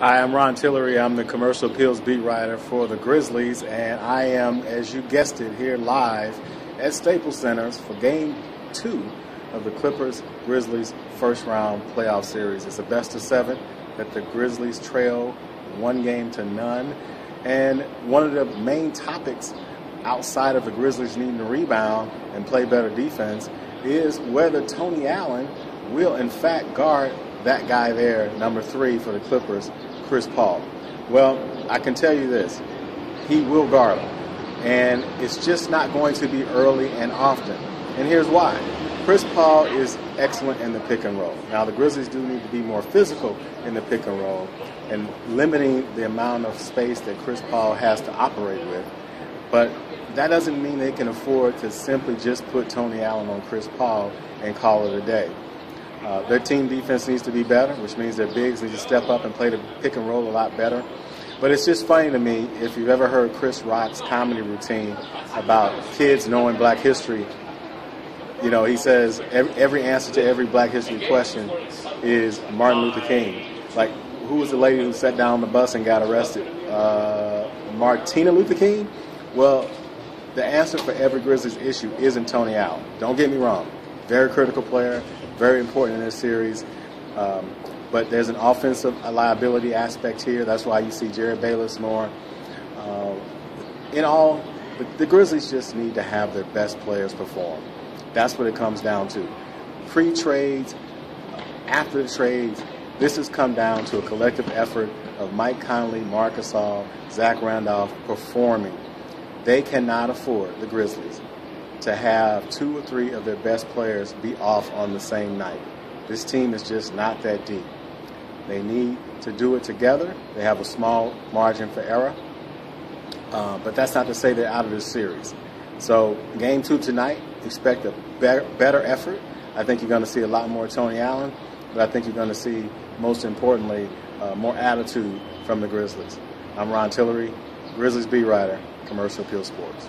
Hi, I'm Ron Tillery. I'm the commercial appeals beat writer for the Grizzlies, and I am, as you guessed it, here live at Staples Center for Game 2 of the Clippers-Grizzlies first-round playoff series. It's a best-of-7 that the Grizzlies trail 1-0. And one of the main topics outside of the Grizzlies needing to rebound and play better defense is whether Tony Allen will, in fact, guard that guy there, number 3 for the Clippers, Chris Paul. Well, I can tell you this, he will guard him, and it's just not going to be early and often. And here's why. Chris Paul is excellent in the pick and roll. Now, the Grizzlies do need to be more physical in the pick and roll and limiting the amount of space that Chris Paul has to operate with. But that doesn't mean they can afford to simply just put Tony Allen on Chris Paul and call it a day. Their team defense needs to be better, which means their bigs need to step up and play the pick and roll a lot better. But it's just funny to me, if you've ever heard Chris Rock's comedy routine about kids knowing Black history, you know, he says every answer to every Black history question is Martin Luther King. Like, who was the lady who sat down on the bus and got arrested? Martina Luther King? Well, the answer for every Grizzlies issue isn't Tony Allen. Don't get me wrong. Very critical player, very important in this series. But there's an offensive liability aspect here. That's why you see Jared Bayless more. In all, the Grizzlies just need to have their best players perform. That's what it comes down to. Pre-trades, after the trades, this has come down to a collective effort of Mike Conley, Marc Gasol, Zach Randolph performing. They cannot afford, the Grizzlies, to have 2 or 3 of their best players be off on the same night. This team is just not that deep. They need to do it together. They have a small margin for error. But that's not to say they're out of this series. So Game 2 tonight, expect a better effort. I think you're going to see a lot more Tony Allen, but I think you're going to see, most importantly, more attitude from the Grizzlies. I'm Ron Tillery, Grizzlies beat writer, Commercial Appeal Sports.